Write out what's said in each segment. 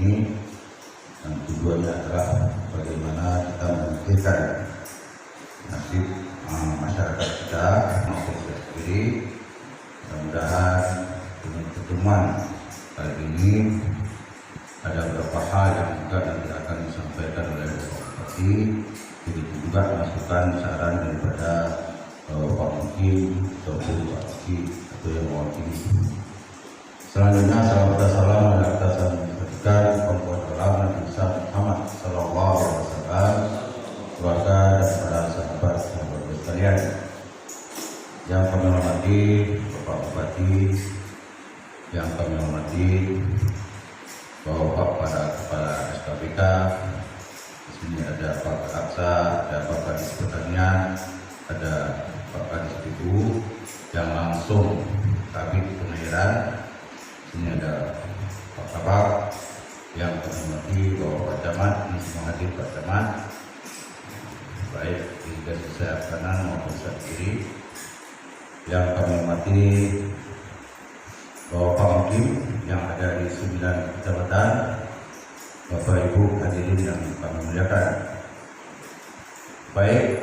ini, dan tujuannya adalah bagaimana kita memikirkan nasib masyarakat kita maupun kita sendiri. Mudah-mudahan dengan pertemuan kali ini ada beberapa hal yang juga nanti akan disampaikan oleh Bapak Bupati, begitu juga masukan saran daripada Pak Mungkin ataupun Pak Bupati atau yang mewakili. Selanjutnya salam salam dan atasan menyampaikan pengkuat alam Nabi Muhammad Sallallahu Alaihi Wasallam, keluarga dan para sahabat sekalian. Yang kami hormati Bapak Bupati, yang kami hormati Bapak para kepala SKPK. Di sini ada Pak Aksa, ada Pak Kadis Pertanian, ada Pak Kadis PU yang langsung Kabid Pengairan. Di sini ada Pak Kabak, yang kami hormati Bapak Camat, ini semua hadir Pak Camat, baik di garis saya kanan maupun saya kiri. Yang kami hormati Bapak Mungkin yang ada di 9 kecamatan, Bapak Ibu hadirin yang kami muliakan. Baik,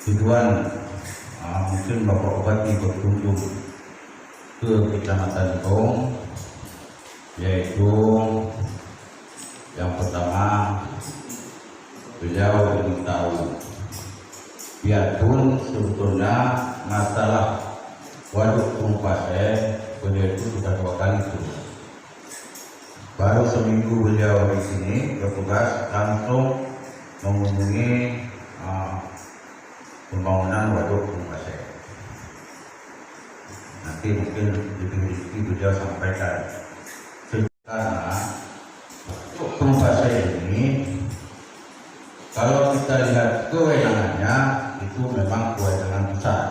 tujuan mungkin Bapak Bupati berkunjung ke Kecamatan Tong, yaitu yang pertama beliau ingin tahu, biarpun sebetulnya masalah waduk Tumpase beliau itu sudah 2 kali turun. Baru seminggu beliau di sini bertugas langsung mengunjungi pembangunan waduk Tumpase. Nanti mungkin lebih beliau sampaikan. Karena waduk Tumpase ini, kalau kita lihat kewenangannya, itu memang kewenangan pusat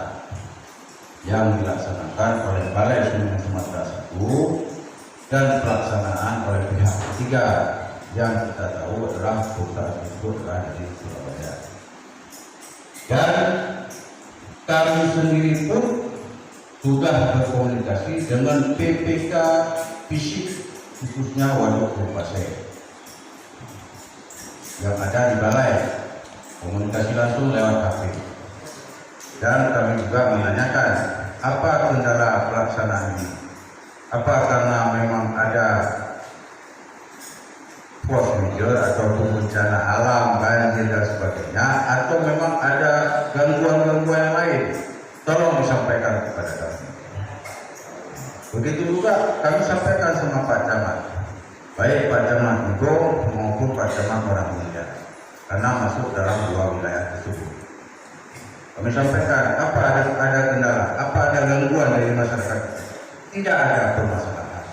yang dilaksanakan oleh Balai Sungai Sumatera 1 dan pelaksanaan oleh pihak ketiga yang kita tahu adalah pusat itu adalah dari Surabaya. Dan kami sendiri pun sudah berkomunikasi dengan PPK fisik khususnya Waduk Tumpase yang ada di balai, komunikasi langsung lewat HP. Dan kami juga menanyakan apa kendala pelaksanaan ini. Apa karena memang ada force majeure ataupun bencana alam, banjir dan sebagainya, atau memang ada gangguan-gangguan yang lain? Tolong disampaikan kepada kami. Begitu juga kami sampaikan sama Pak Camat, baik Pak Camat Igo maupun Pak Camat Orang Mulia, karena masuk dalam 2 wilayah tersebut. Kami sampaikan apa ada kendala, apa ada gangguan dari masyarakat. Tidak ada permasalahan,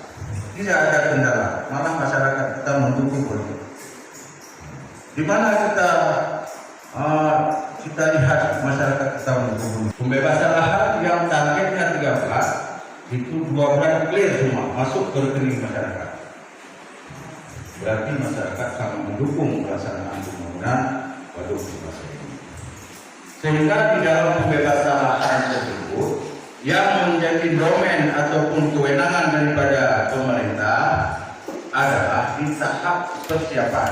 tidak ada kendala, malah masyarakat kita mendukung betul. Di mana kita lihat masyarakat kita mendukung. Pembebasan lahan yang targetnya 13 itu 2 bulan clear semua masuk ke rekening masyarakat. Berarti masyarakat sangat mendukung pelaksanaan pembangunan waduk Tumpase ini. Sehingga di dalam pembebasan lahan tersebut yang menjadi domain ataupun kewenangan daripada pemerintah adalah di tahap persiapan.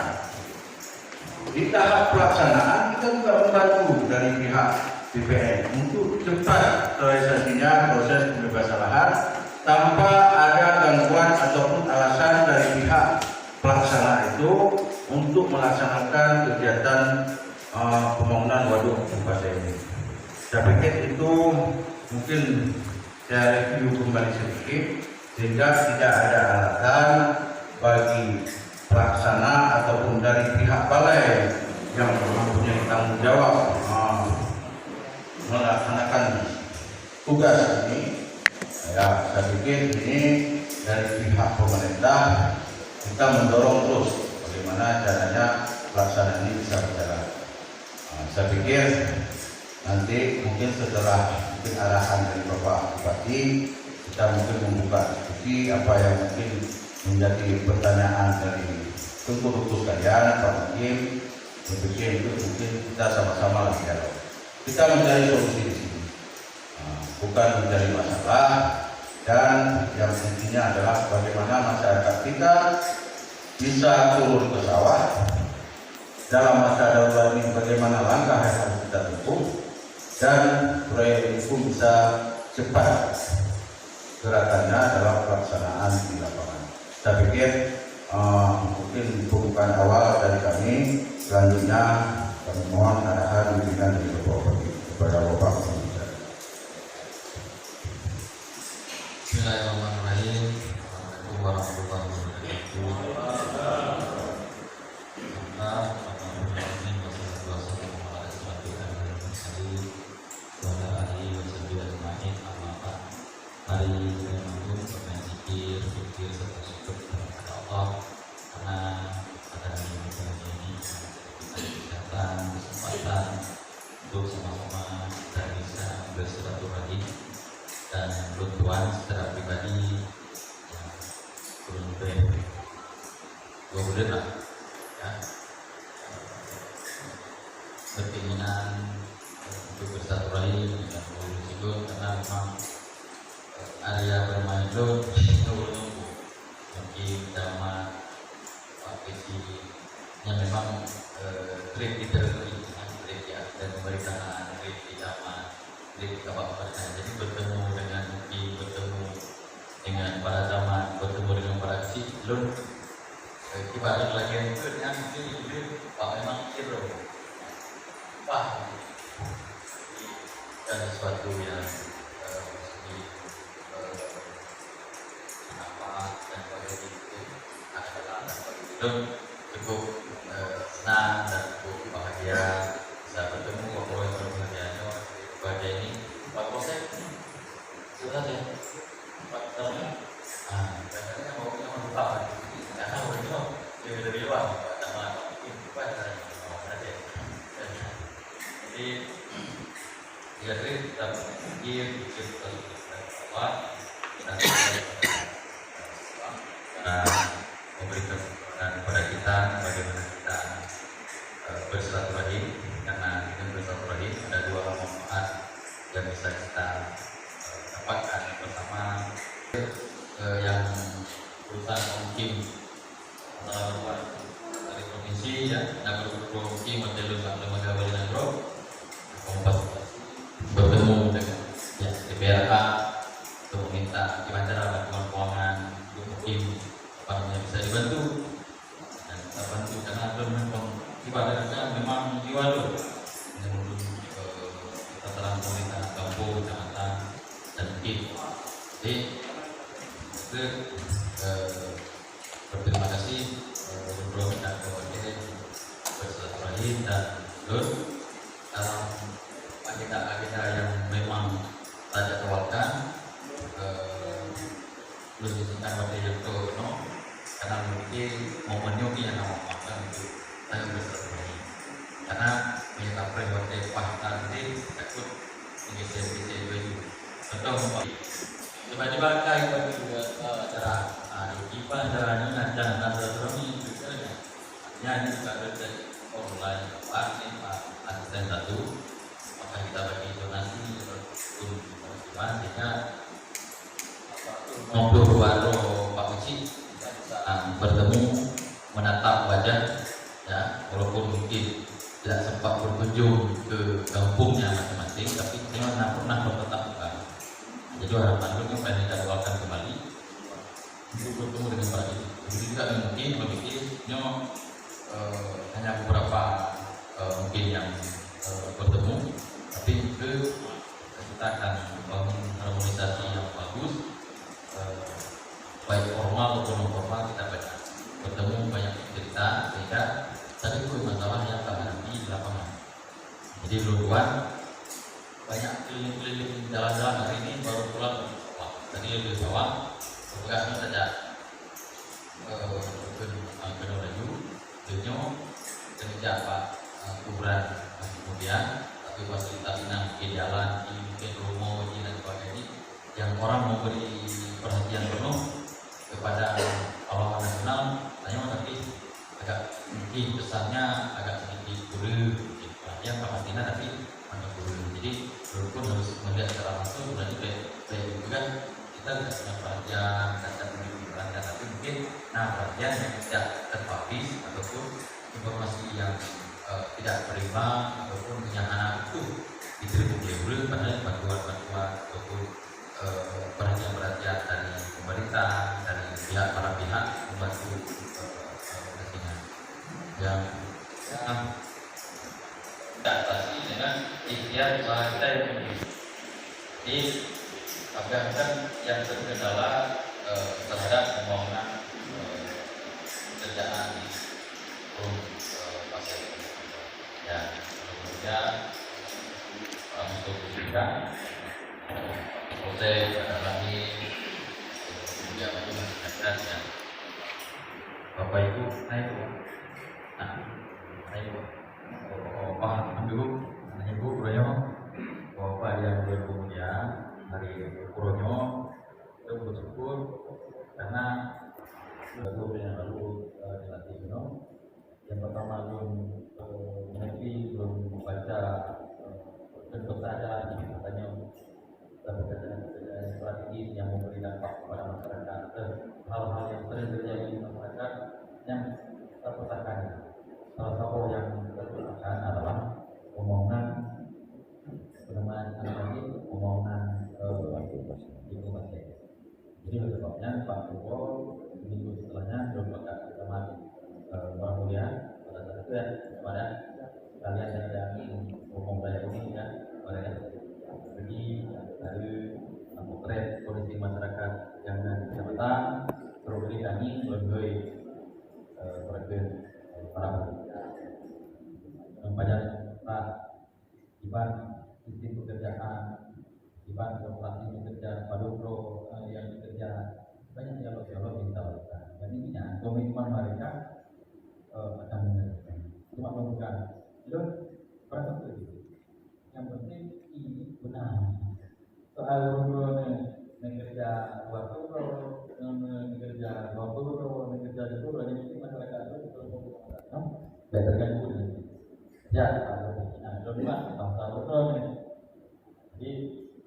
Di tahap pelaksanaan kita juga membantu dari pihak BPN untuk cepat realisasinya proses pembebasan lahan tanpa ada gangguan ataupun alasan dari pihak pelaksana itu untuk melaksanakan kegiatan pembangunan waduk Tumpase ini. Saya pikir itu mungkin saya review kembali sedikit sehingga tidak ada alasan bagi pelaksana ataupun dari pihak balai yang mempunyai tanggung jawab melaksanakan tugas ini. Ya, saya pikir ini dari pihak pemerintah kita mendorong terus bagaimana caranya pelaksanaan ini bisa berjalan. Saya pikir nanti mungkin setelah arahan dari Bapak Bupati, kita mungkin membuka diskusi apa yang mungkin menjadi pertanyaan dari tentu sekalian, Pak Hakim, itu mungkin kita sama-sama lagi dialog. Kita mencari solusi di sini, bukan mencari masalah, dan yang intinya adalah bagaimana masyarakat kita bisa turun ke sawah. Dalam masa darurat ini bagaimana langkah yang harus kita tempuh dan proyek ini pun bisa cepat gerakannya dalam pelaksanaan di lapangan. Saya pikir mungkin bukan awal dari kami. Selanjutnya kami mohon arahan pimpinan dari kepada Bapak Pembicara. Bismillahirrahmanirrahim. Assalamualaikum warahmatullahi wabarakatuh. Hari ini untuk berpikir serta syukur kepada Allah karena pada hari ini kita kesempatan untuk sama-sama kita bisa bersilaturahim dan berdoa secara pribadi yang kurang lebih 2 bulan lah ya, berkeinginan untuk bersilaturahim dan bersyukur karena memang area bermain itu nunggu mungkin sama Pak Peci yang memang trip di teritori trip ya, dan pemerintahan trip di zaman trip di kabupaten. Jadi bertemu dengan mungkin bertemu dengan para zaman, bertemu dengan para kecil belum ibarat lagi itu yang itu Pak memang hero Pak dan sesuatu yang cukup senang dan cukup bahagia bisa bertemu Bapak Ibu Mardiano pada ini Pak Polsek sudah ya Pak Tamu katanya mau lupa karena udah dari luar sama Pak ada jadi tiga kali kita berpikir apa dan memberikan kepada kita bagaimana kita bersilaturahim, karena dengan bersilaturahim ada 2 manfaat yang bisa kita dapatkan. Pertama yang urusan mungkin dari provinsi ya, dan provinsi model lembaga Balinan Group bertemu dengan ya, DPRK untuk meminta gimana cara bantuan keuangan untuk mungkin apa namanya bisa dibantu dan kita bantu karena memang ibadah kita memang jiwa loh yang kita telah pemerintahan kampung, kecamatan dan tim. Jadi itu berterima kasih Bro dan kawan-kawan bersilaturahim dan Lur dalam agenda-agenda yang memang Raja tawarkan belum disingkat pada yang no karena mungkin momennya yang makan untuk saya bersilaturahim karena menyatakan pribadi pahta nanti takut bisa baju contoh tiba-tiba kayak juga acara kita acaranya nanti silaturahmi juga ya ini juga ada online Pak ini Pak asisten 1 maka kita bagi donasi untuk sehingga ngobrol baru Pak Uci bertemu menatap wajah ya, walaupun mungkin tidak sempat berkunjung ke kampungnya masing-masing, tapi kita pernah bertatap muka. Jadi harapan itu pengen kita jadwalkan kembali untuk bertemu dengan para itu. Jadi tidak mungkin berpikirnya hanya beberapa mungkin yang bertemu, tapi itu kita akan membangun harmonisasi yang bagus, baik formal maupun non formal. Kita banyak bertemu, banyak cerita sehingga tadi itu masalah yang kami hadapi di lapangan. Jadi duluan banyak keliling-keliling jalan-jalan hari ini baru pulang ke sawah. Tadi di sawah tugasnya saja ke Doraju, Denyo, kerja Pak kuburan kemudian tapi fasilitas mungkin jalan, mungkin rumah, dan sebagainya yang orang memberi perhatian penuh kepada pahlawan nasional, tapi agak mungkin pesannya agak sedikit kurang, perhatian pastinya tapi agak kurang. Jadi walaupun harus melihat secara langsung, berarti baik juga kita tidak punya perhatian, kita memberi Anda, tapi mungkin perhatian yang tidak terpapis ataupun informasi yang tidak berimbang ataupun yang anak itu diterima oleh padahal bantuan-bantuan ataupun perhatian-perhatian dari pemerintah, dari para pihak membantu nantinya yang diatasi dengan ikhtiar usaha kita yang tinggi. Jadi Afghanistan yang terkendala terhadap pembangunan pekerjaan di pasir. Ya, kemudian untuk pendidikan, proses lagi kemudian itu masyarakat yang Bapak Ibu naik paham dulu anak Ibu Kuronyo Bapak yang berkemudian hari Kuronyo itu bersyukur karena lalu yang lalu dilatih yang pertama belum mengerti, belum membaca bentuk saja katanya pekerjaan strategis yang memberi dampak kepada masyarakat, hal-hal yang sering terjadi di masyarakat yang terpetakan. Salah satu yang terpetakan adalah pembangunan pembangunan itu masih. Jadi sebabnya Pak Jokowi minggu setelahnya belum bakal bersama orang mulia pada saat itu ya kepada kalian yang ingin ngomong saya ini ya pada jadi dari potret kondisi masyarakat yang di kecamatan Terobeli kami sebagai perwakilan para banyak Pak Iban sistem pekerjaan Iban operasi bekerja Padukro yang bekerja banyak dialog-dialog yang kita lakukan dan ini komitmen mereka akan menyelesaikan cuma bukan itu perasaan itu yang penting ini benar soal kerja waktu kerja itu banyak masyarakat itu terganggu ya kedua jadi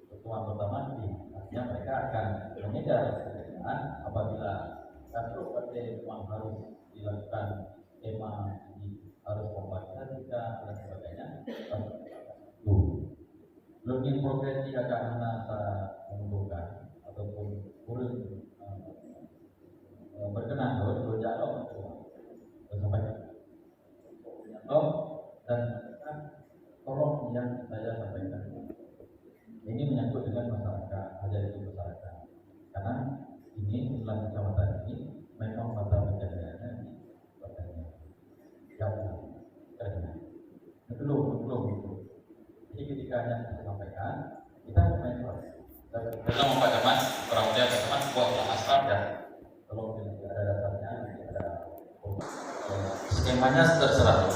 pertemuan pertama artinya mereka akan mengejar pekerjaan apabila satu partai memang harus dilakukan tema harus membaca dan sebagainya lebih progresi agak menasa mengumpulkan ataupun kurang berkenan kalau dialog sampai dan tolong yang saya sampaikan ini menyangkut dengan masyarakat aja itu masyarakat karena ini setelah kecamatan ini memang mata pencahariannya di kotanya jauh karena belum jadi ketika yang saya sampaikan kita mentor kita mempercepat orang muda teman buat aspal dan kalau tidak ada dasarnya ada skemanya terserah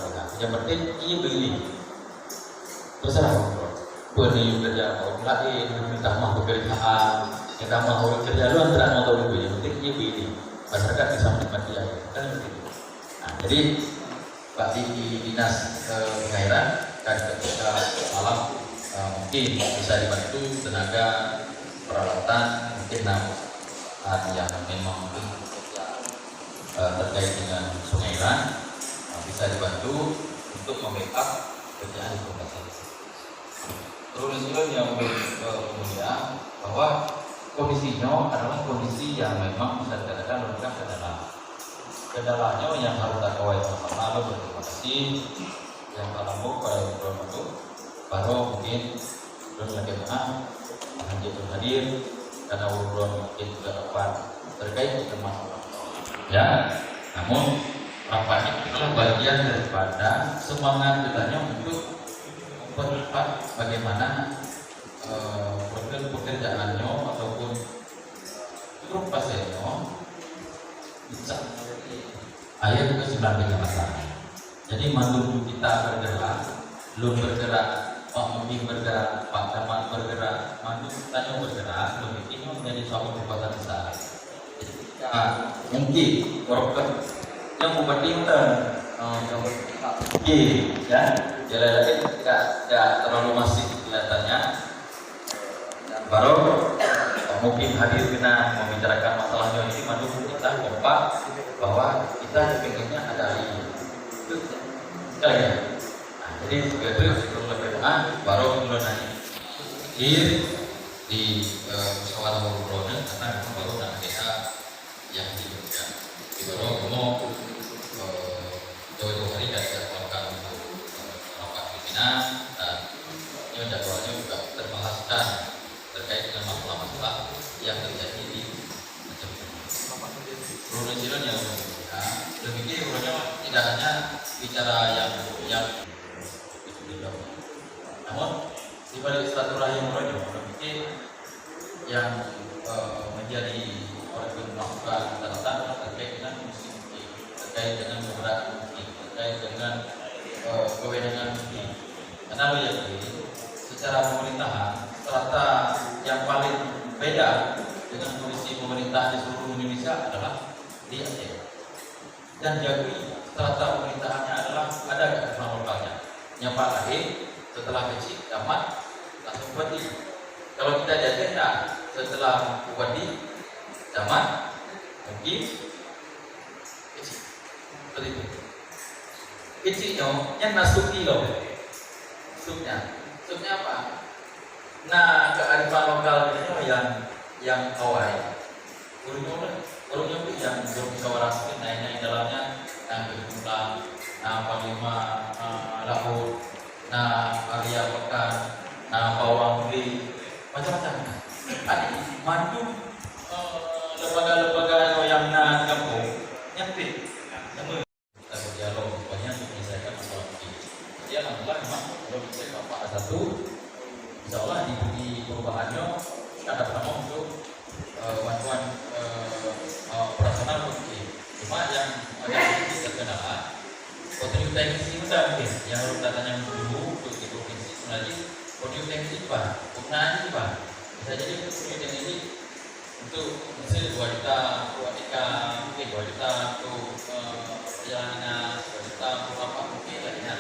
yang penting ia beli terserah beli kerja mau lagi minta mah pekerjaan kita mau kerja lu antara mau tahu itu yang penting ia beli masyarakat bisa menikmati ya kan begitu. Nah jadi Pak di dinas pengairan dan ketika malam mungkin bisa dibantu tenaga peralatan mungkin yang memang terkait dengan pengairan bisa dibantu untuk membackup kerjaan di kota. Terus yang kemudian bahwa kondisinya adalah kondisi yang memang bisa dikatakan lengkap kendalanya yang harus kita kawal sama-sama. Berterima kasih yang alamu pada program itu baru mungkin belum lagi hadir karena obrolan mungkin sudah dapat terkait dengan masalah ya namun rapatnya adalah bagian daripada semangat kitanya untuk mempercepat bagaimana pekerjaannya ataupun grup pasiennya bisa ayat ke 9 kecamatan. Jadi maklum kita bergerak, belum bergerak, Pak Mungkin bergerak, Pak Camat bergerak, maklum kita bergerak, lebih ini menjadi suatu kekuatan besar. Jadi kita mungkin worker yang mempertimbangkan ya, jalan-jalan tidak terlalu masif kelihatannya. Baru mungkin hadir kena membicarakan masalahnya ini mendukung kita kompak bahwa kita pengennya ada ini itu sekali. Nah, jadi begitu sebelum berdoa baru mulai nanya di musyawarah umrohnya karena baru nanti yang dibuka di baru mau jauh-jauh hari dan jadwalkan untuk rapat pimpinan dan jadwalnya juga terbahaskan terkait dengan masalah-masalah yang terjadi di Urunsiron yang lebih tidak hanya bicara yang namun di balik silaturahim lebih yang menjadi orang melakukan catatan terkait dengan musik, terkait dengan keberadaan musik, terkait dengan kewenangan musik. Karena lo ya secara pemerintahan strata yang paling beda dengan kondisi pemerintah di seluruh Indonesia adalah di Aceh. Dan Jawi strata pemerintahannya adalah ada kearifan lokalnya. Nyapa lagi setelah kecil dapat langsung bupati. Kalau kita jadi setelah bupati dapat mungkin kecil seperti itu. Kecilnya yang nasuki loh. Supnya apa? Nah, kearifan lokal ini yang awal. Urungnya itu yang bermusyawarah naik dalamnya, nah berjumlah, nah panglima lahur, nah area pekan, nah bawang beli, macam-macam. Ada mandu lembaga-lembaga yang kampung nyempit. Kita berdialog banyak untuk menyelesaikan masalah ini. Jadi alhamdulillah memang kalau bisa bapak satu, insya Allah di perubahannya ada nama untuk bantuan operasional mungkin. Cuma yang agak sedikit terkenal Podium teknis mudah mungkin yang datanya dulu untuk di provinsi sebenarnya podium teknis Pak, penggunaan ini Pak. Bisa jadi podium teknis ini untuk misalnya 2 juta, mungkin 2 juta untuk perjalanannya, 2 juta untuk apa mungkin lainnya.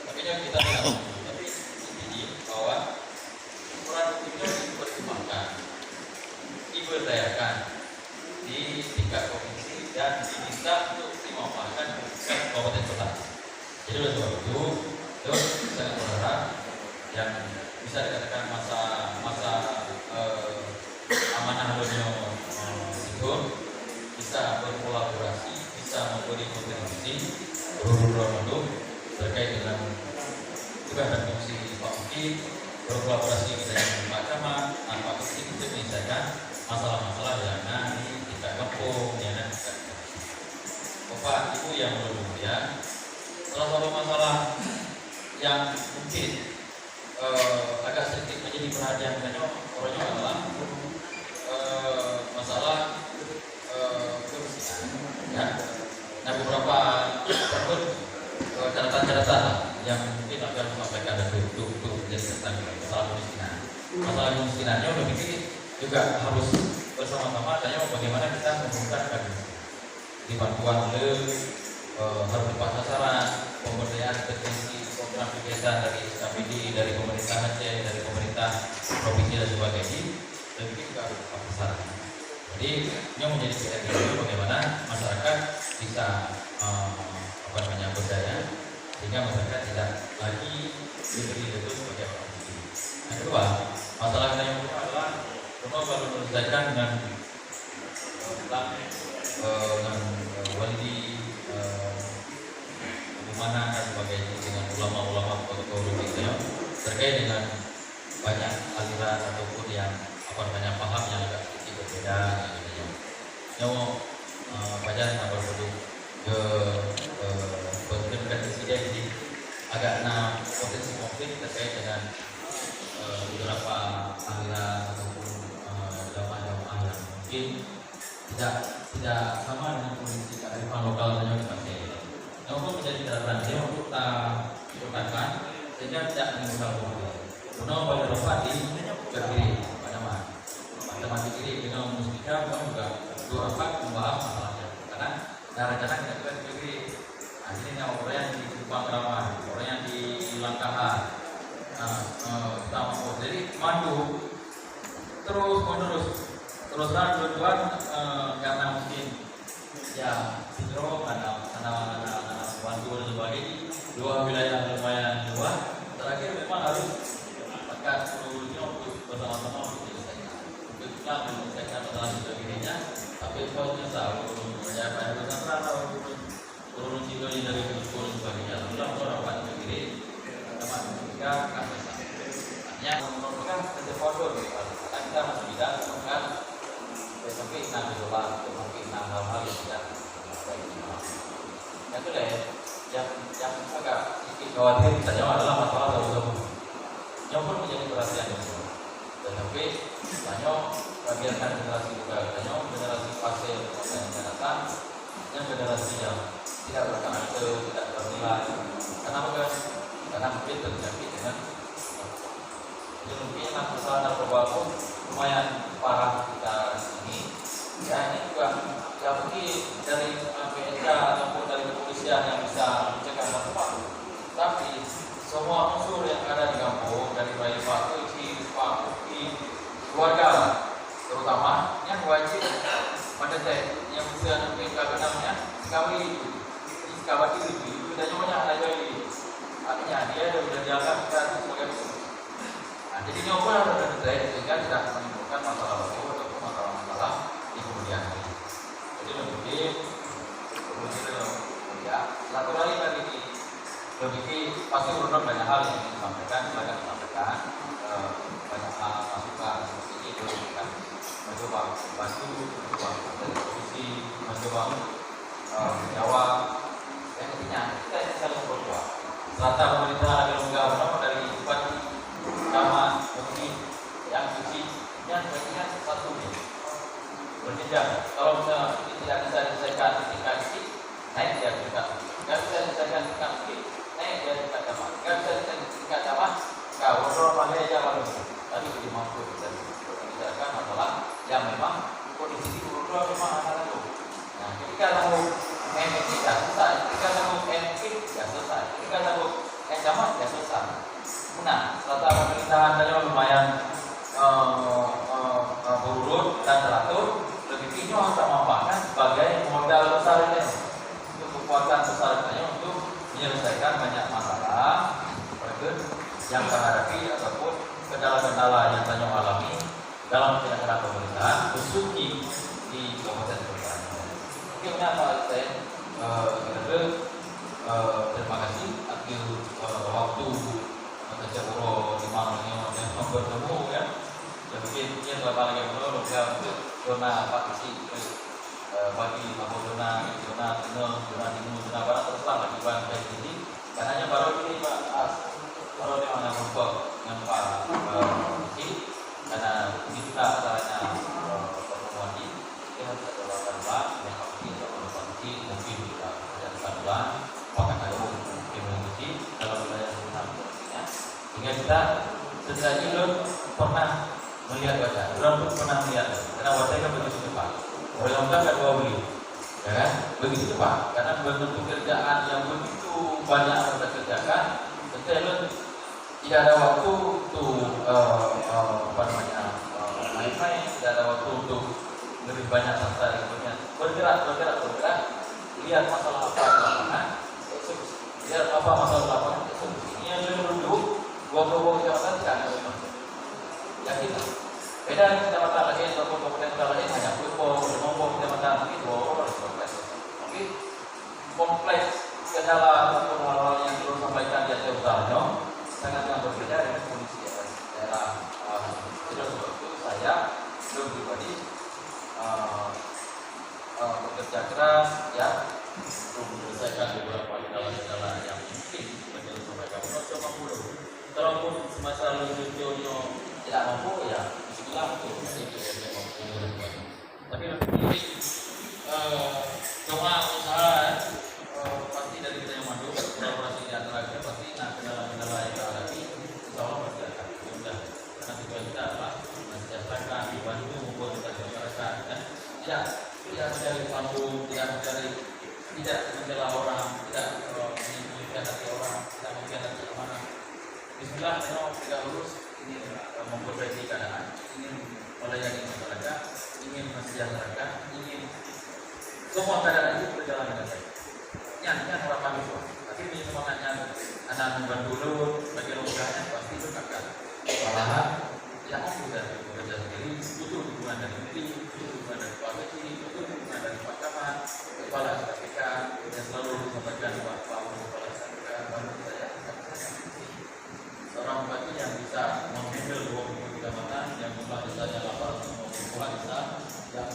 Tapi yang kita tahu, tapi ini bahwa produktifnya dipertimbangkan, diberdayakan di tingkat provinsi dan diminta untuk dimanfaatkan ke kabupaten kota. Jadi oleh sebab itu, terus saya berharap yang bisa dikatakan masa amanah dunia itu bisa berkolaborasi, bisa memberi kontribusi berurut-urut terkait dengan tugas dan fungsi Pak Bukti, berkolaborasi dengan Pak Camat, Pak Bukti untuk menyelesaikan masalah-masalah yang ada di tingkat kampung, yang ada di tingkat Bapak Ibu yang kemudian salah satu masalah yang mungkin agak sedikit menjadi perhatian orangnya adalah masalah kebersihan. Ya. Nah beberapa catatan-catatan yang mungkin akan disampaikan dan untuk tentang masalah kemiskinan. Masalah kemiskinannya udah bikin juga harus bersama-sama tanya bagaimana kita memberikan di bantuan harus tepat sasaran, pemberdayaan intervensi program kegiatan dari KPD, dari pemerintah Aceh, dari pemerintah provinsi dan sebagainya, dan itu juga harus tepat sasaran. Jadi ini menjadi PR dulu bagaimana masyarakat bisa berdaya sehingga masyarakat tidak lagi diberi itu sebagai provinsi. Yang kedua, masalah yang kedua adalah Rumah baru menyelesaikan dengan wali bagaimana dan sebagainya dengan ulama-ulama forum itu terkait dengan banyak aliran ataupun yang paham yang agak sedikit berbeda gitu. Yang baca berproduk ke presiden jadi agak potensi konflik terkait dengan beberapa aliran ataupun jamaah-jamaah yang mungkin tidak sama dengan kondisi kearifan lokal saja di Aceh. Namun menjadi catatan dia untuk kita sehingga tidak menimbulkan konflik. Karena pada Eropa di kiri pada mati kiri dengan mustika bukan juga dua rapat membahas masalahnya. Karena cara-cara kita kiri. Nah ini orang yang di Subang Keramat, orang yang di Langkahan. Jadi mandu terus menerus terus terang kebetulan karena mungkin ya sindrom anak bantu dan sebagainya, dua wilayah lumayan luas. Terakhir memang harus akan seluruhnya untuk bersama-sama untuk diselesaikan. Untuk kita menyelesaikan masalah sebagainya, tapi kalau tahu banyak bersama turun juga dari turun sebagainya. Lalu orang dapat sendiri, teman kita kami hanya memerlukan sesuatu karena kita masih bisa menemukan sampai 6 dolar, sampai 6 hal-hal yang tidak baik. Yang kedua, yang agak sedikit khawatir kita jawab adalah masalah tahu-tahu. Yang pun menjadi perhatian dan sampai banyak biarkan generasi juga, banyak generasi pasir yang akan datang, yang generasi yang tidak berkarakter, tidak bernilai. Kenapa kan? Karena mungkin terjangkit dengan mungkin masalah narkoba pun lumayan parah kita ini. Ya ini juga ya mungkin dari PSK ataupun dari kepolisian yang bisa mencegah narkoba. Tapi semua unsur yang ada di kampung dari mulai Pak Uci, Pak Uki, keluarga terutama yang wajib mendetek yang bisa mungkin namanya sekawati itu dan nyonya ada jadi artinya dia sudah dianggap kita sebagai nah, jadi nyoba harus mendetek sehingga tidak menimbulkan masalah baru ataupun masalah-masalah di kemudian hari. Jadi lebih ya satu lagi tadi lebih pasti berulang banyak hal yang disampaikan, banyak masukan seperti itu kan mencoba bantu, mencoba dari komisi, mencoba menjawab. Yang intinya kita ini saling berbuat. Serta pemerintah agar menggabung dari bupati, camat, mungkin yang suci, yang baiknya satu ini berjenjang. Kalau misalnya tidak bisa diselesaikan di tingkat ini, naik dia juga. Tidak bisa diselesaikan di tingkat ini, naik dia tingkat camat. Tidak bisa diselesaikan di tingkat camat, kau berdoa pandai aja baru. Tadi belum mampu kita bicarakan masalah yang memang kondisi di berdoa memang ada itu. Nah, ketika kamu MIK tidak selesai, ketika kamu MIK tidak selesai, ketika kamu camat tidak selesai. Nah, setelah pemerintahan tadi lumayan berurut dan teratur, lebih tinggi harus memanfaatkan sebagai modal besar ini untuk kekuatan besar ini untuk menyelesaikan banyak masalah yang terhadapi ataupun kendala-kendala yang tanya alami dalam penyelenggaraan pemerintahan khusus di Kabupaten Pertanian. Mungkin Pak saya terima kasih akhir waktu mengajar uro di mana yang bertemu ya. Yang mungkin beberapa lagi belum untuk zona partisi bagi zona timur, zona barat teruslah lagi bagian ini. Karena baru ini Pak kalau dia mana berbuat dengan Pak Polisi, karena ini juga acaranya pertemuan ini, dia harus ada lawan Pak, yang Polisi mungkin juga ada bantuan, bahkan ada mungkin Polisi dalam wilayah Polisinya, sehingga kita setidaknya belum pernah melihat wajah, belum pernah melihat, karena wajahnya begitu cepat, orang kan dua beli, ya kan, begitu cepat, karena bentuk pekerjaan yang begitu banyak harus kita kerjakan, tentu tidak ada waktu untuk main-main, tidak ada waktu untuk lebih banyak santai, bergerak, lihat masalah apa di lapangan, lihat apa masalah lapangan, ini yang duduk, gua kecamatan tidak ada memang, ya kita beda dengan kecamatan lain ataupun kabupaten lain hanya nombor kecamatan ini mungkin kompleks kendala ataupun hal-hal yang perlu sampaikan di atas utaranya sangat berbeda dengan kondisi daerah. Itu sebab itu saya belum pribadi bekerja keras ya untuk menyelesaikan beberapa kendala-kendala yang mungkin menjadi sampaikan. Coba dulu. Kalaupun semasa lucu-lucunya tidak mampu ya bismillah untuk tidak mampu. Tapi lebih cuma usaha pasti dari kita yang maju kolaborasi di antara kita pasti kendala-kendala yang kita hadapi insya Allah pasti akan mudah karena tujuan kita adalah mensejahterakan dibantu membuat kita masyarakat dan tidak mencari panggung, tidak membela orang, tidak menyembunyikan hati orang, tidak mengkhianati amanah. Bismillah, tidak lurus ini memperbaiki keadaan, ini melayani masyarakat. ingin mensejahterakan, ingin semua keadaan itu berjalan dengan baik. Yang harapan itu, tapi ini semangatnya anak membantu dulu, bagi logikanya pasti itu akan malahan yang sudah bekerja sendiri, butuh dukungan dari negeri, butuh dukungan dari Pak Kecil, butuh dukungan dari Pak Camat, Kepala SKPK, yang selalu disampaikan Pak Kepala SKPK, bantu saya, seorang bupati yang bisa menghandle 20 kecamatan, yang jumlah desanya 8 desa, yang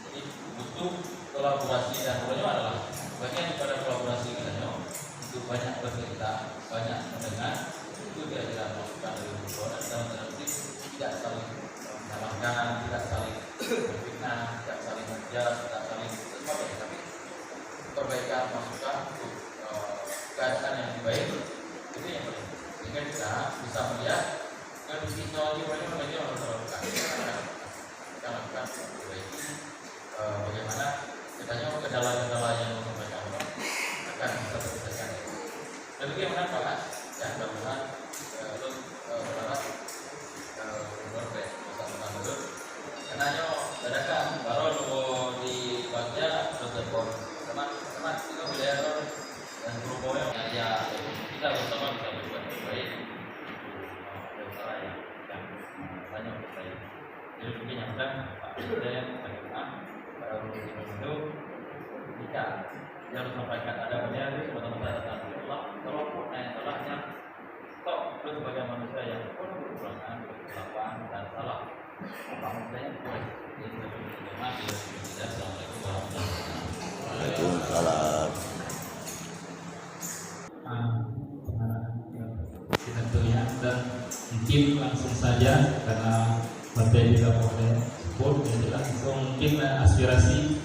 jadi butuh kolaborasi dan pokoknya adalah bagian daripada kolaborasi kita itu banyak bercerita, banyak mendengar, itu kira-kira masukan dari beliau dan dalam tanda kutip tidak saling menyalahkan, tidak saling berfitnah, tidak saling menjudge, tidak saling sebagainya, tapi perbaikan masukan untuk keadaan yang lebih baik itu yang penting. Sehingga kita bisa melihat kondisi teknologi bagaimana yang harus dilakukan. Kita lakukan memperbaiki bagaimana katanya kendala-kendala yang disampaikan orang akan bisa terselesaikan. Dan bagaimana Pak? Ya, mudah-mudahan berharap berbagai masa depan karena dadakan baru dibaca telepon teman-teman itu beliau dan berupaya ya kita bersama bisa berbuat baik untuk cara yang banyak baik. Jadi mungkin yang Pak Presiden bagaimana para pemimpin itu jika yang disampaikan ada benar itu teman-teman saya datang Allah kalau pun salahnya toh itu sebagai manusia yang penuh kekurangan, kesilapan dan salah manusia yang boleh jadi Assalamualaikum warahmatullahi wabarakatuh. Waalaikumsalam. Tentunya dan mungkin langsung saja karena materi juga boleh sebut jadi langsung mungkin aspirasi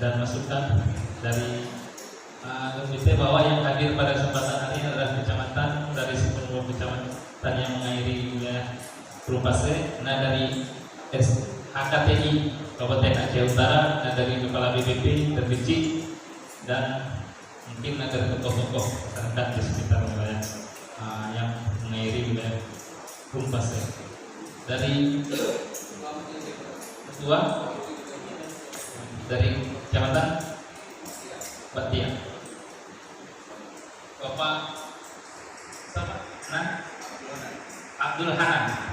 dan masukan dari komite bahwa yang hadir pada kesempatan hari ini adalah kecamatan dari 10 kecamatan yang mengairi wilayah Prupase, nah dari HKTI Kabupaten Aceh Utara, nah dari Kepala BPP terpilih dan mungkin ada tokoh-tokoh masyarakat di sekitar wilayah yang mengairi wilayah Prupase. Dari ketua dari kecamatan Batia, Bapak Abdul Hanan.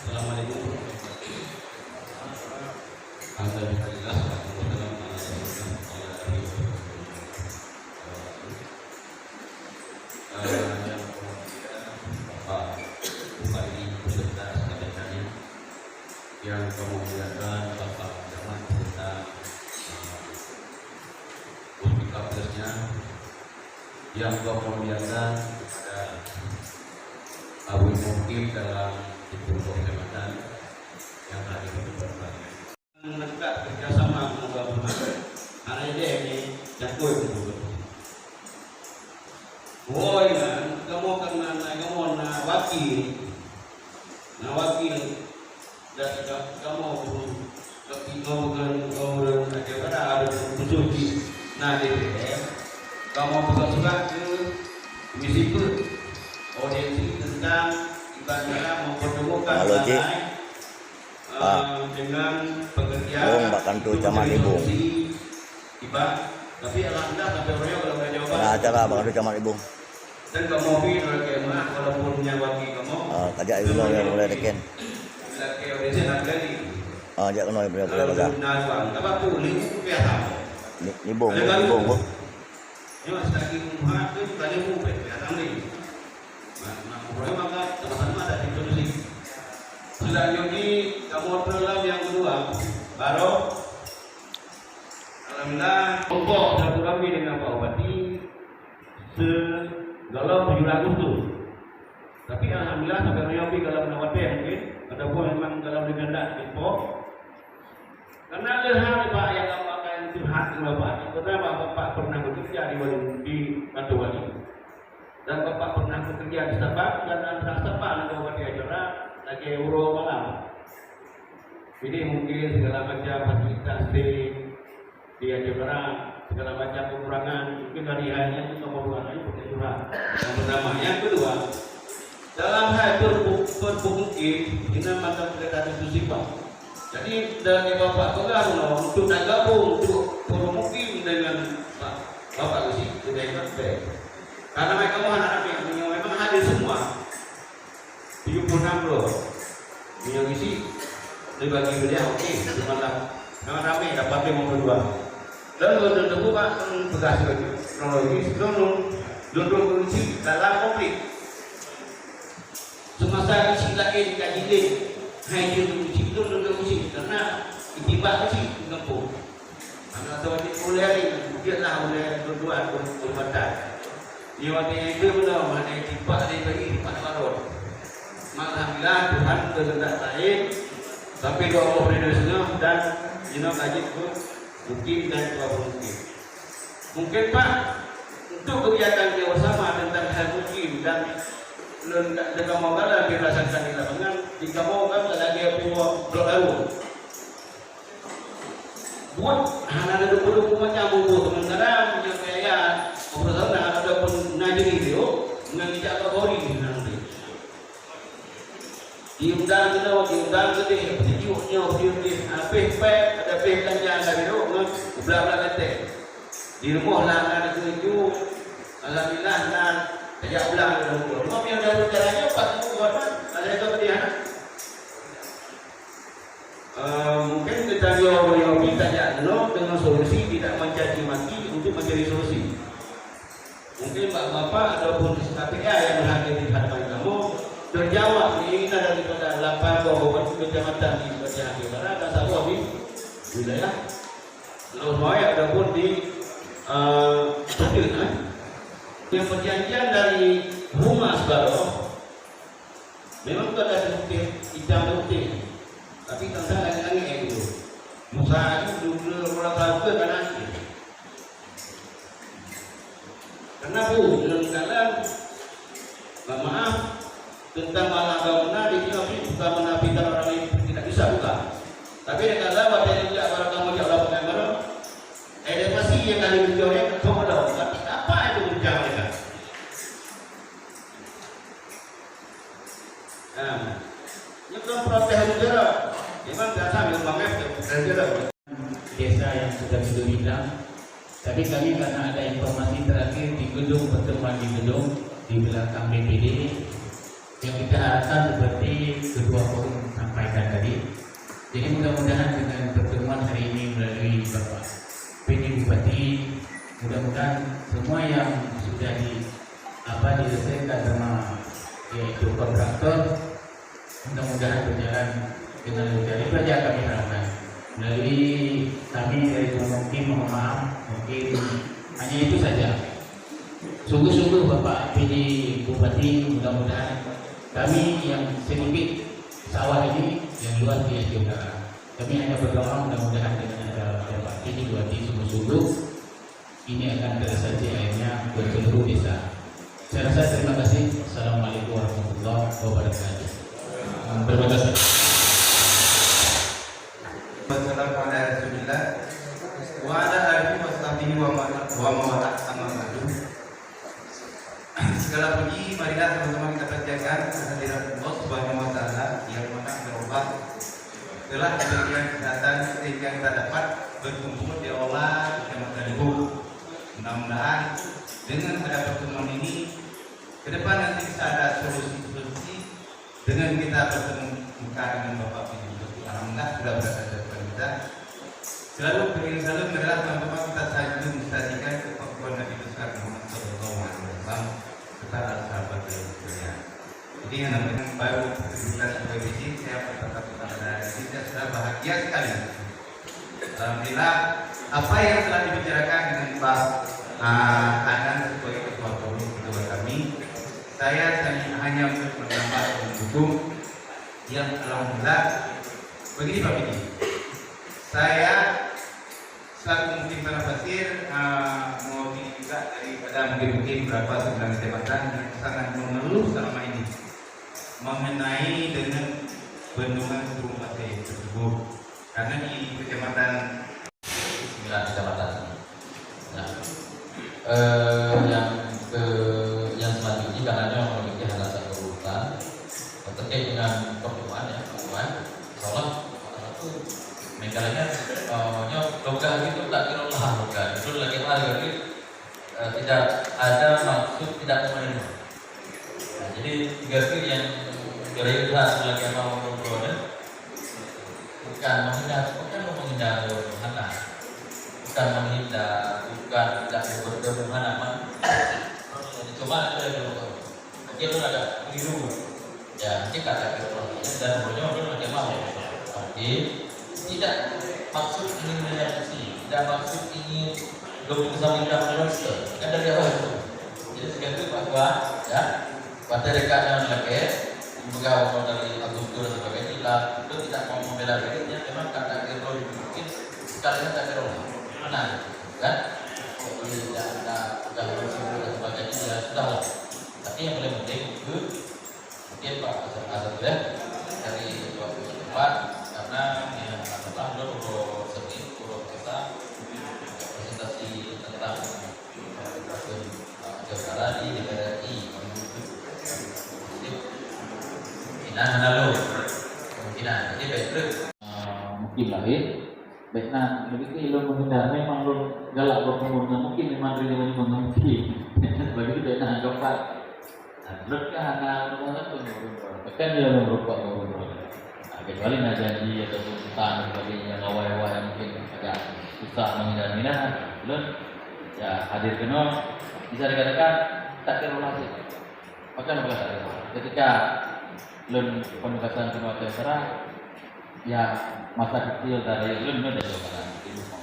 Assalamualaikum yang kemudian Bapak Camat serta Kapolresnya, yang kemudian kepada Abu Mukim dalam itu kecamatan yang hadir di berbagai menegak kerjasama mudah-mudahan karena dia ini jakoi woi kan kamu kena kamu na wakil dan kamu bukan aja karena ada tujuh nah DPR kamu bukan suka ke misi itu audiensi tentang ibadah mempertemukan dengan pekerjaan bahkan tuh camat ibu tapi alhamdulillah sampai beliau kalau udah jawaban nah acara bahkan tuh camat ibu dan kamu oleh kemah walaupun nyawaki kamu kajak ibu yang mulai deken lagi audiensi nak lagi ajak kenal boleh baca apa tuh ini biasa ni bong bu ini masih lagi rumah itu tadi mau biasa nih nah problem maka teman-teman ada di solusi selanjutnya kamu program yang kedua baru alhamdulillah kelompok satu kami dengan Pak Bupati dalam 7 Agustus tapi alhamdulillah sampai menyopi dalam nawati mungkin ataupun memang dalam legendak info karena hal Pak yang akan curhat dengan Bapak karena Bapak pernah bekerja di Batu Wali dan Bapak pernah bekerja di Sabak dan antara Sabak dan Kabupaten Acara lagi Euro malam. Jadi mungkin segala macam fasilitas di Acara segala macam kekurangan, mungkin dari hanya itu kekurangannya boleh curhat. Yang pertama, yang kedua, dalam hal bermukim dinamakan pendekatan sifat. Jadi dari Bapak Pengaruh untuk gabung untuk bermukim dengan Bapak Gusi sudah sampai. Karena mereka mau anak-anak yang memang hadir semua 76 loh. Yang isi dibagi beliau oke, semalam sangat ramai dapat 52. Dan tentu Pak tugas kronologis duduk kunci dalam konflik. Semasa isi lagi dikaji hanya kunci duduk kunci karena itibat kunci ngepung. Anak tawati kuliah ini dia lah oleh berdua berbatan. Dia waktu itu benar mana itibat dia bagi itibat baru. Alhamdulillah Tuhan berkehendak lain sampai doa Allah dan jenok kaji pun mungkin dan doa mungkin. Mungkin Pak untuk kegiatan dia bersama tentang hal mungkin dan dengan mau kalah dirasakan di lapangan jika mau kan lagi buat doa buat anak ada puluh macam buku sementara punya kaya operasi ada pun najis video mengajak kategori nanti diundang gede penunjuknya ada kanjang dari rumah belah letek di rumah lah ada tunjuk alhamdulillah dan ajak ulang rumah yang ada caranya pas buat ada itu dia mungkin kita yobi saja dengan solusi tidak mencaci maki untuk mencari solusi. Mungkin bapak-bapak ataupun KPK yang berhadir di hadapan kamu terjawab keinginan daripada 8 kabupaten kecamatan di Aceh Utara dan satu di wilayah Laut Maya ataupun di Tokyo. Yang perjanjian dari Humas Baru memang itu ada bukti hitam putih. Tapi tentang lagi-lagi itu Musa itu dulu orang tahu ke kanan kiri. Karena dalam maaf tentang malah bangunan di sini bukan menafikan orang lain tidak bisa bukan. Tapi kalau waktu itu kalau kamu jawab pengaruh, ada pasti yang kali menjawabnya kamu tahu. Tapi apa itu menjawab mereka? Nyekam protes negara, memang biasa memangnya negara. Desa yang sudah bidang, tapi kami karena ada informasi terakhir di gedung pertemuan di gedung di belakang BPD yang kita harapkan seperti kedua forum sampaikan tadi. Jadi mudah-mudahan dengan pertemuan hari ini melalui Bapak PD Bupati, mudah-mudahan semua yang sudah diselesaikan sama yaitu kontraktor mudah-mudahan berjalan dengan lancar. Itu saja kami harapkan. Melalui kami dari mungkin mohon maaf, mungkin hanya itu saja. Sungguh-sungguh Bapak PD Bupati, mudah-mudahan kami yang sedikit sawah ini yang luas di Aceh Utara. Kami hanya berdoa mudah-mudahan dengan ada Bapak PD Bupati sungguh-sungguh ini akan tersaji akhirnya ke seluruh desa. Saya rasa terima kasih. Assalamualaikum warahmatullahi wabarakatuh. Terima kasih. Wassalamualaikum warahmatullahi wabarakatuh. Wa ala alihi washabihi wa mawala amma ba'du. Segala puji marilah teman-teman kita panjatkan kehadirat Allah Subhanahu wa taala yang Maha Berubah telah memberikan kesehatan sehingga kita dapat berkumpul di aula Kecamatan Ibu. Mudah-mudahan dengan ada pertemuan ini ke depan nanti bisa ada solusi-solusi dengan kita bertemu muka dengan Bapak Ibu. Alhamdulillah sudah berada di depan kita. Selalu berikan salam adalah teman-teman kita sanjung mensajikan kepada Nabi besar Muhammad SAW serta sahabat yang jadi yang namanya baru kita sebagai biji saya berkata kepada kita sudah bahagia sekali. Alhamdulillah apa yang telah dibicarakan dengan Pak Anan sebagai ketua forum ketua kami, saya hanya menambah mendukung yang alhamdulillah begini Pak Bidi. Saya selaku mungkin para pasir mau juga daripada mungkin berapa sebulan kecamatan yang sangat mengeluh selama ini mengenai dengan bendungan Gunung Pasir tersebut karena di kecamatan 9 kecamatan yang selanjutnya karena memiliki alasan urutan terkait dengan pertemuan ya Pak Tuan. Soalnya itu mengalahnya logam itu tak kira lah logam itu lagi lagi tidak ada maksud tidak menerima. Nah, jadi tiga yang berita lagi mau berkode bukan menghindar anak, bukan menghindar, bukan tidak bertemu anak. Coba itu ada dulu, mungkin itu ada keliru, ya nanti kata kira dan berdoa itu lagi mau, tapi tidak maksud ingin menyakiti, tidak maksud ingin belum bisa menghindar manusia, kan dari awal itu. Jadi segitu bahwa ya pada dekatnya lagi pegawai dari Agustus dan sebagainya itu tidak mau membela dirinya, memang kata kira mungkin sekalian tak kira mana kan tidak ada pegawai dan sebagainya ya sudah lah. Tapi yang paling penting itu mungkin Pak Asad ya dari 24 karena yang adalah Puro Seni Puro Desa presentasi tentang Jawa Barat di DPRI. Nah, lalu kemungkinan jadi baik mungkin lahir baik nah lebih ke lo menghindar memang lo galak berkomunikasi mungkin memang diri ini mengerti bagi itu baik nah dokter lo karena lo itu bahkan dia merubah kecuali nak janji atau tuntutan sebagainya ngawai-ngawai mungkin agak susah menghindar-hindar lo ya hadir kena bisa dikatakan tak terrelasi bahkan ketika lun penugasan keluarga serah ya masa kecil dari lun ada jawaban di rumah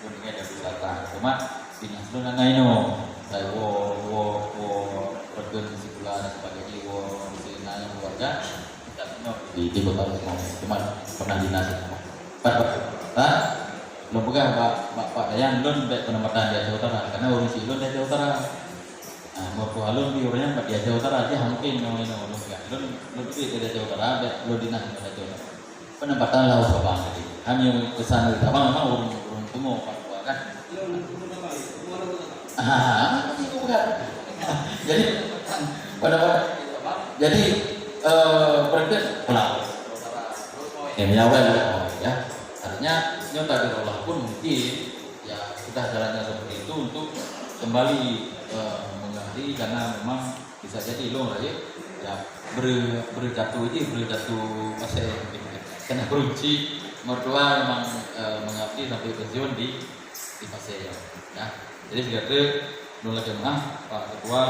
lun ini ada wisata cuma dinas lun ngaino saya wo pergi sekolah dan sebagainya wo di nanya keluarga kita di kota rumah cuma pernah dinas pak lun pegang pak Dayan lun baik penempatan di Jawa Utara karena urusi lun di Jawa Utara. Nah, mertua alun di orangnya di Jawa Utara aja mungkin yang ini lu enggak lu itu dari Jawa Utara lu dinas di Jawa Utara penempatan laut Sabang jadi hanya kesan di Sabang memang urung temu Pak Tua kan jadi pada jadi pergi pulang yang nyawel ya artinya nyata di Allah pun mungkin ya sudah jalannya seperti itu untuk kembali karena memang bisa jadi lo lah ya berjatuh masih kena kunci mertua memang mengabdi sampai pensiun di pasir ya jadi segera lo lagi Pak Ketua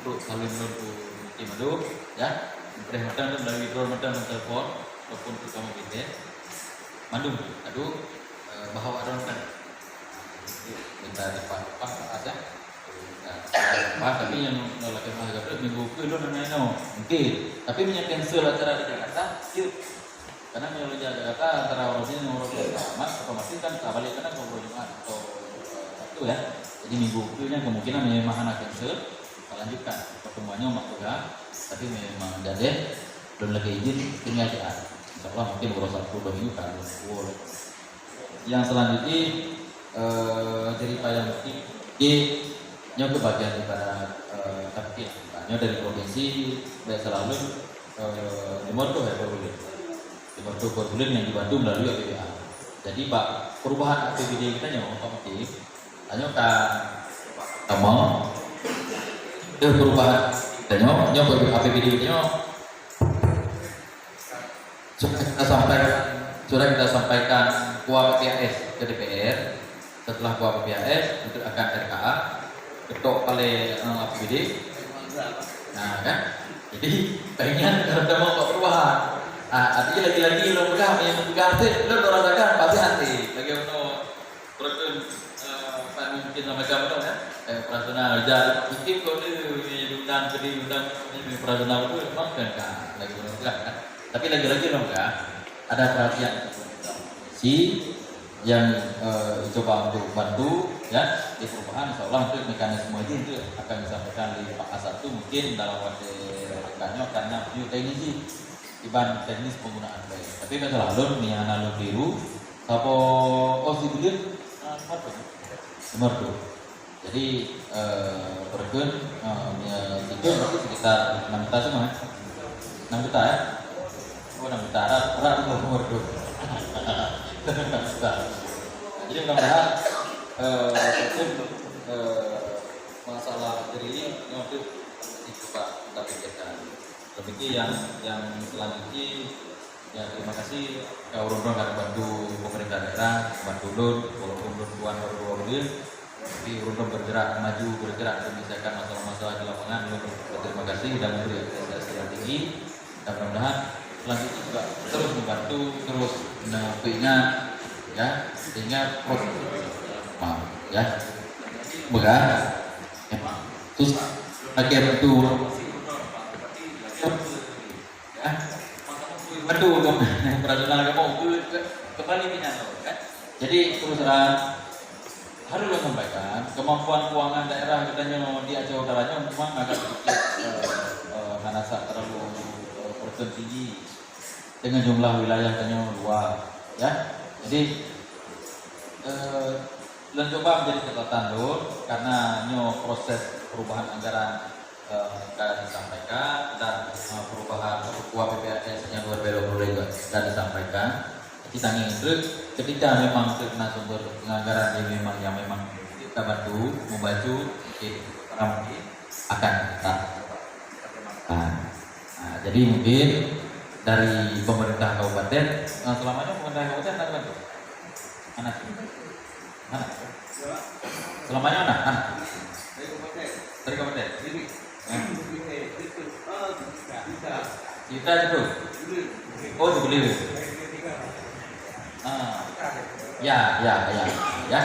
untuk saling menunggu di Madu ya perhatian dari Ramadan telepon ataupun kita mau Madu aduh bahwa ada kan minta Pak aja tapi yang lagi mahasiswa minggu itu lo nanya mungkin tapi punya cancel acara di Jakarta yuk karena kalau Jakarta antara orang sini orang sama otomatis kan balik karena ngobrol Jumat atau Sabtu ya jadi minggu itu kemungkinan memang anak cancel kita lanjutkan pertemuannya mak juga tapi memang jadi belum lagi izin tinggal aja insyaallah mungkin baru Sabtu 2 minggu kan yang selanjutnya cerita yang di nyoba bagian daripada tapi nyoba dari provinsi dan selalu Timur tuh ya Timur yang dibantu melalui APBA. Jadi Pak perubahan APBD kita nyoba otomatis hanya kamu perubahan dan nyoba APBD nya sudah kita sampaikan kuap PPAS ke DPR setelah kuap PPAS itu akan RKA ketok oleh APBD. Nah kan, jadi pengen ada mau perubahan. Artinya lagi-lagi lo pegang yang pegang itu lo rasakan pasti hati. Lagi untuk peraturan mungkin sama kamu ya, peraturan aja. Mungkin kalau itu undang peraturan itu memang kan lagi menentukan. Tapi lagi-lagi lo enggak ada perhatian yang coba untuk bantu ya di perubahan seolah untuk mekanisme itu akan disampaikan di Pak A1 mungkin dalam waktu rekannya karena new teknisi iban teknis penggunaan baik tapi kan selalu nih analog biru apa si bulir nomor 2 Jadi berikut itu berarti sekitar 6 juta semua, 6 juta ya? Oh 6 juta, berat itu berikut. 6 juta. Jadi mudah-mudahan untuk masalah diri ini untuk itu Pak kita pikirkan. Demikian yang selanjutnya ya terima kasih urun-urun karena bantu pemerintah daerah, bantu LUN, walaupun LUN tuan baru tapi urun bergerak maju bergerak menyelesaikan masalah-masalah di lapangan. Terima kasih dan memberi apresiasi yang tinggi dan mudah-mudahan selanjutnya juga terus membantu terus menyampaikan ya sehingga proses ya benar ya terus akhir itu ya betul dong operasional kamu kembali minat kan jadi terus terang harus sampaikan kemampuan keuangan daerah katanya di Aceh Utaranya memang agak sedikit merasa terlalu persen tinggi dengan jumlah wilayah katanya luas ya jadi dan coba menjadi catatan dulu karena proses perubahan anggaran sudah disampaikan dan perubahan UAP PPAS yang 2022 juga sudah disampaikan. Kita ingin ketika memang kena sumber penganggaran yang memang kita bantu membantu para mungkin akan kita. Nah, jadi mungkin dari pemerintah kabupaten selamanya pemerintah kabupaten akan bantu anak. Selamanya anak. Dari kabupaten. Kita itu. Oh, dibeli. Ya.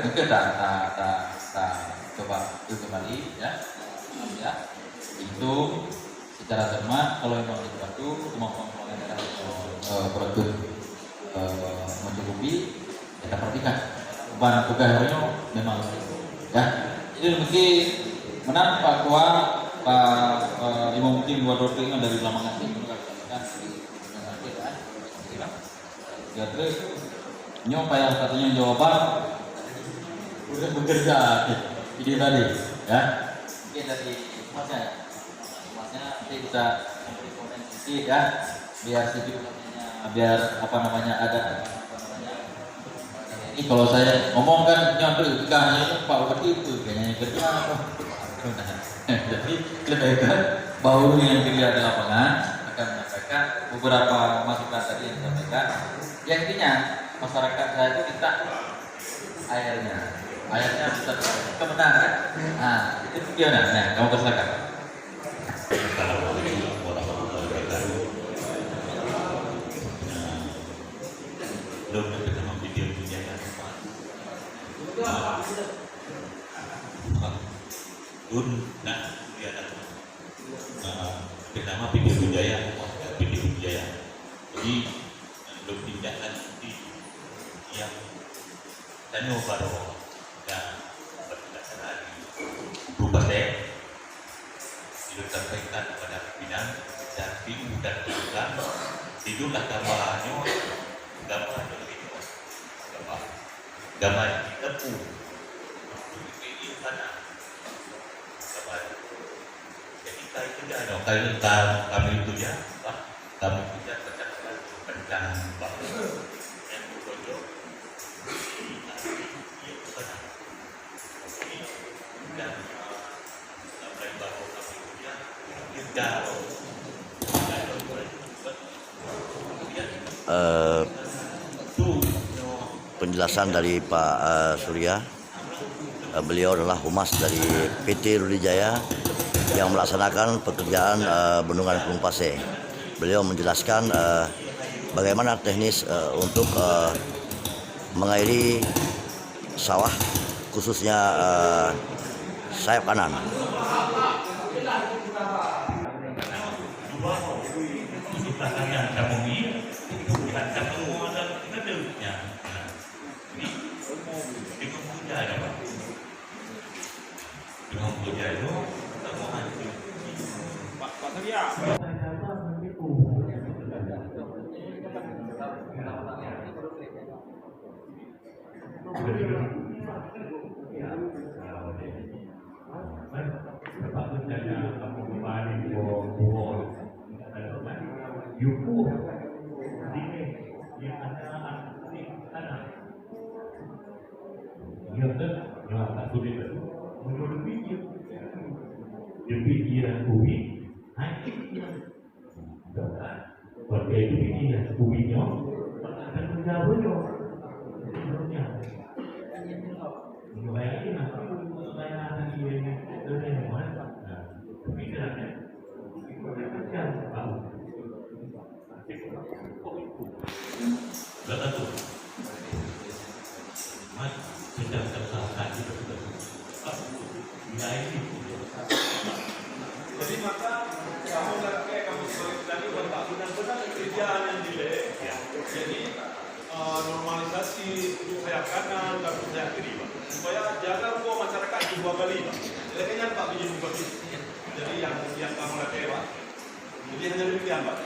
Mungkin kita coba itu kembali ya. Itu secara cermat kalau memang dibantu kemampuan daerah produk mencukupi kita perhatikan beban pegawainya memang ya jadi mungkin menang Pak Tua Pak Imam mungkin dua ini dari Lamongan ini kan ya terus nyok yang katanya jawaban udah bekerja ini tadi ya mungkin dari masnya nanti bisa sedikit ya biar sedikit biar ada ini kalau saya ngomong kan nyampe ikannya Pak Bupati itu kayaknya kerja apa jadi lebih bahwa yang dilihat di lapangan akan menyampaikan beberapa masukan tadi yang disampaikan yang intinya masyarakat saya itu minta airnya bisa kebenaran nah itu gimana nah kamu persilakan. Assalamualaikum warahmatullahi wabarakatuh. Belum pertama video tunjangan dan dia pertama video Budaya jadi belum tindakan di yang tanya baru dan berdasarkan Bupati disampaikan kepada pimpinan dan diundang tidurlah gambarnya lebih gambar tepu ini mana gambar jadi kami itu ya kami tidak percaya tentang yang berdojo dan sampai baru kami penjelasan dari Pak Surya. Beliau adalah humas dari PT Rudijaya yang melaksanakan pekerjaan bendungan Gunung Pasir. Beliau menjelaskan bagaimana teknis untuk mengairi sawah khususnya sayap kanan. Sebab tu saya kamu kembali buah yuku ini yang ada ini tanah. Dia tu tak boleh tu. Menurut dia, dia pikiran kuwi, hati dia. Kalau dia pikiran kuwinya, akan menjawabnya. Menurutnya, bayangin apa? Bayangin dia dengan mana? Pikirannya, pikiran tahu. Betul tu. Mas sedang tersalah kita betul. Ini. Jadi maka kamu pakai kamu sebagai tadi bapak benar-benar kerjaan yang delay. Jadi normalisasi saya kanan dan saya kiri pak. Supaya jaga ruang masyarakat di dua kali pak. Jadi kayaknya pak begini begitu. Jadi yang kamu lakukan pak. Jadi hanya demikian pak.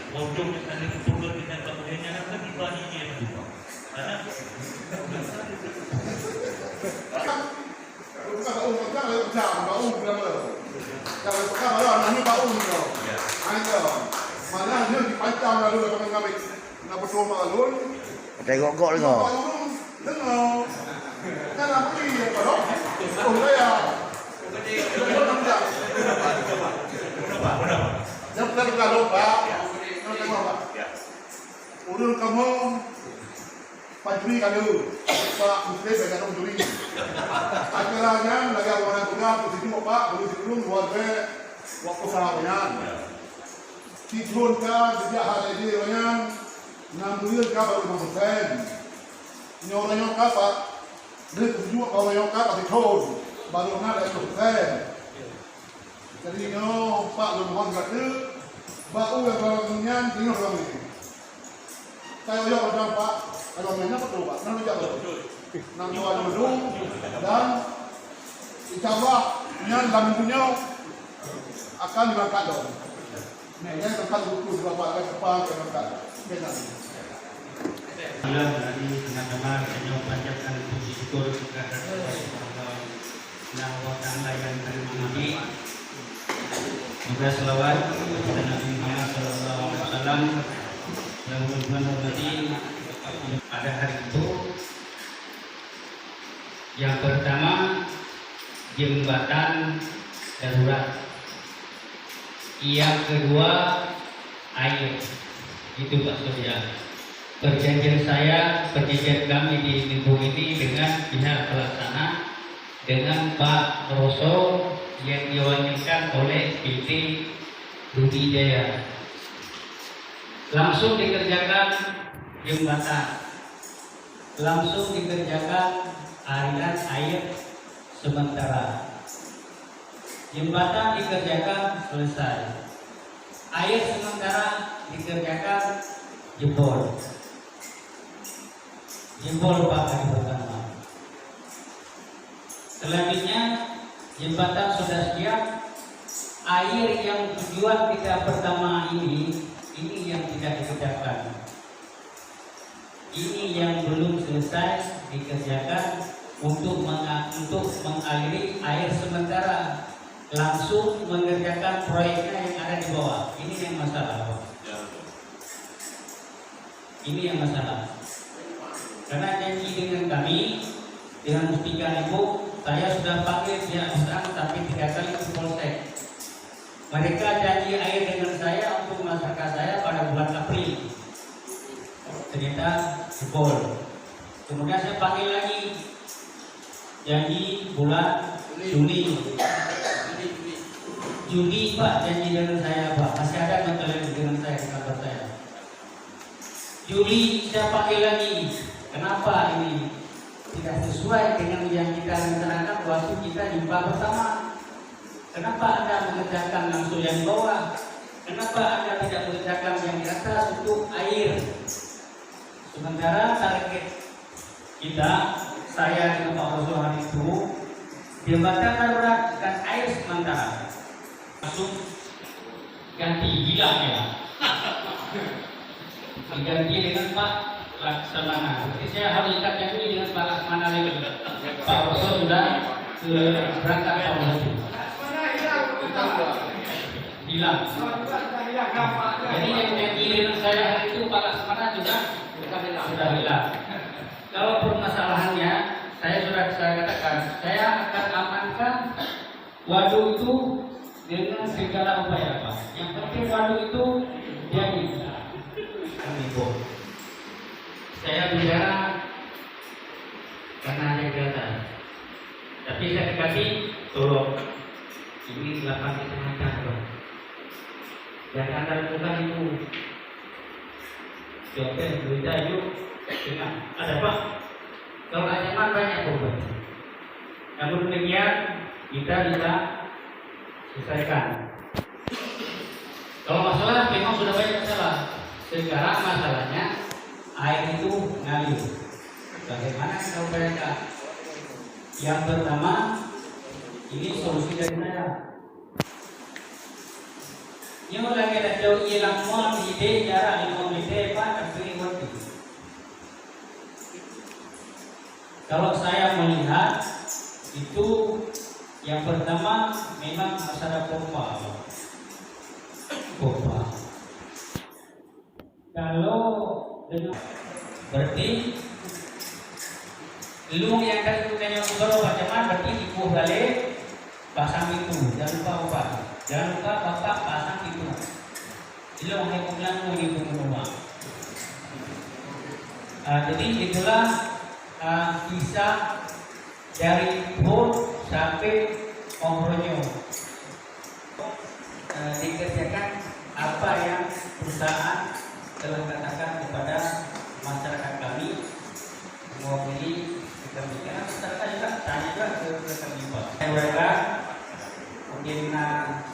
Untuk kita turun kita kemudiannya kan dibagi dia juga. Karena Tengok gok dengar. Urun kamu pajuri kalau Pak Muslim banyak orang juri. Akhirnya lagi orang juga posisi Pak belum sebelum warga waktu sahabatnya. Tijun kan sejak hari ini banyak 6 bulan kan baru 5%. Nyoranya Pak, dia tujuh kalau yang Pak dikon baru nak 1%. Jadi nyo Pak lumayan kata, bau yang orangnya tinggal orang ini. Saya orang orang Pak, kalau mainnya betul Pak, nanti jatuh. Nanti orang bedung dan insyaAllah yang lampunya akan diangkat dong. Yang tempat buku berapa kali depan diangkat. Malam dari tengah-tengah hanya panjatkan puji syukur kepada Allah yang terima. Juga selawat kepada Nabi Muhammad SAW yang menghormati pada hari itu. Yang pertama, jembatan darurat. Yang kedua, air. Itu Pak Surya. Perjanjian kami di minggu ini dengan pihak pelaksana, dengan Pak Roso yang diwakilkan oleh PT Rudijaya. Langsung dikerjakan jembatan, langsung dikerjakan aliran air sementara. Jembatan dikerjakan selesai, air sementara dikerjakan jebol. Jebol Pak hari pertama. Selanjutnya jembatan sudah siap. Air yang tujuan kita pertama ini yang tidak dikerjakan. Ini yang belum selesai dikerjakan untuk mengaliri air sementara, langsung mengerjakan proyeknya yang ada di bawah. Ini yang masalah. Ini yang masalah. Karena janji dengan kami, dengan Mustika Ibu, saya sudah panggil pihak Ustaz tapi 3 kali ke Polsek. Mereka janji air dengan saya untuk masyarakat saya pada bulan April. Ternyata jebol. Kemudian saya panggil lagi, janji bulan Juni Pak, janji dengan saya Pak. Masih ada nonton dengan saya di kantor saya. Juli saya panggil lagi. Kenapa ini tidak sesuai dengan yang kita rencanakan waktu kita jumpa bersama? Kenapa Anda mengerjakan langsung yang bawah? Kenapa Anda tidak mengerjakan yang di atas untuk air? Sementara target kita, saya dengan Pak Rosohan itu, jembatan darurat dan air sementara. Langsung ganti gila ya. Diganti dengan Pak Laksamana. Jadi saya harus ikat yang ini dengan Pak Laksamana lagi. Pak Oso sudah berangkat tahun lalu. Hilang. Jadi yang kirim saya hari itu Pak Laksamana juga sudah hilang. Kalau permasalahannya, saya katakan, saya akan amankan waduk itu dengan segala upaya Pak. Yang penting waduk itu jadi. Saya bicara karena ada kegiatan. Tapi saya dekati, tolong ini 8 kecamatan Bang. Jangan lakukan itu. Jopel, berita yuk. Ada Pak. Kalau ancaman banyak korban. Namun demikian kita bisa selesaikan. Kalau masalah memang sudah banyak masalah. Sekarang masalahnya air itu ngalir. Bagaimana kita upayakan? Yang pertama, ini solusi dari saya. Yang lagi ada jauh hilang semua ide cara ide Pak tapi waktu. Kalau saya melihat itu yang pertama memang harus ada pompa. Kalau dengan berarti lu yang kan punya ubah macam berarti ibu balik pasang itu, jangan lupa ubah, jangan lupa bapak pasang itu. Lu yang pulang ibu rumah. Jadi itulah kisah dari Hud sampai Ongronyo. Dikerjakan apa yang perusahaan telah katakan kepada masyarakat kami mewakili kami. Masyarakat juga tanya juga ke kami Pak. Saya mungkin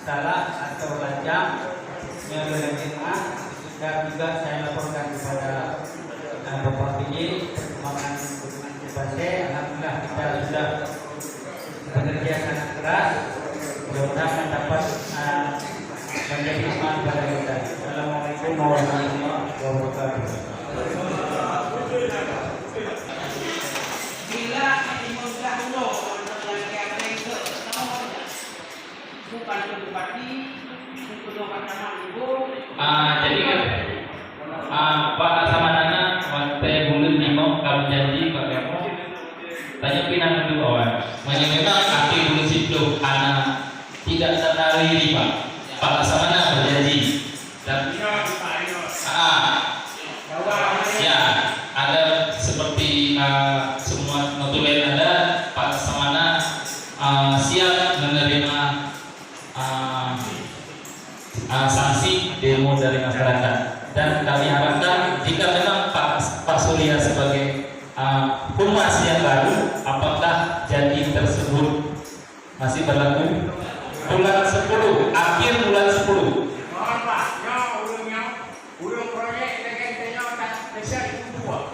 salah atau lanjang menerima dan juga saya laporkan kepada Bapak PJ perkembangan Cipase. Alhamdulillah kita sudah bekerja sangat keras. Mudah-mudahan dapat menjadi semangat pada kita. Assalamualaikum warahmatullahi wabarakatuh. Bila dimudah dulu bukan bupati, bukan macam ibu. Jadi kan Pak Laksamana waktu bulan Nemo kami janji Pak Kemo tanya pinang dulu awal. Memang kaki bulan situ anak tidak terdiri Pak. Pak Laksamana berjanji dan ya ada seperti semua notulen ada Pak Laksamana siap menerima sanksi demo dari masyarakat dan kami harapkan jika memang Pak Surya sebagai humas yang baru apakah janji tersebut masih berlaku bulan 10 akhir bulan 10. Mohon Pak, urung proyek dengan tak besar itu dua.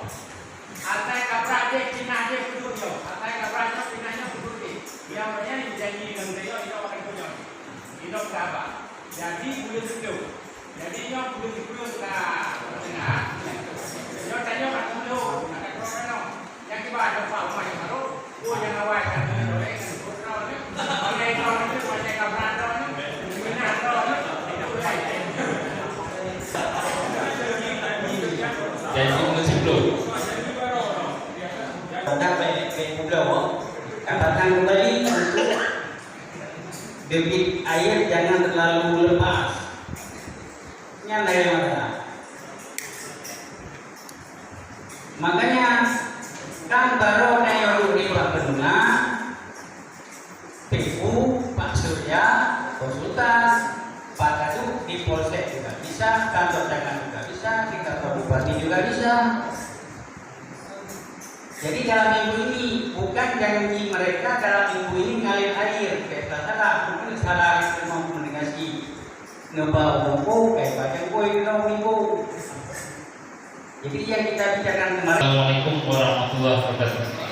Atai kapra dek Cina dek itu yo. Atai kapra nya Cina nya itu dek. Yang banyak dijanji dengan dia itu akan punya. Itu berapa? Jadi bulan 10. Jadi yang bulan 10 sudah tengah. Yo tanya Pak Tunggu, ada problem. Yang kita ada Pak Umar yang baru, yang awal kan proyek itu. Proyek itu proyek kapra Janji bulan 10. Sampai ke pulau, katakan kembali untuk debit air jangan terlalu lepas. Nyandai mana? Makanya kan baru naik di Pak Benduna, PU, Pak Surya, konsultan, Pak Kadu di Polsek juga bisa, kantor Cakan juga bisa, di kantor Bupati juga bisa. Jadi dalam minggu ini bukan janji mereka dalam minggu ini ngalir air kayak salah mungkin salah komunikasi ngebau ngebau kayak baca koi ngebau. Jadi yang kita bicarakan kemarin. Assalamualaikum warahmatullahi wabarakatuh.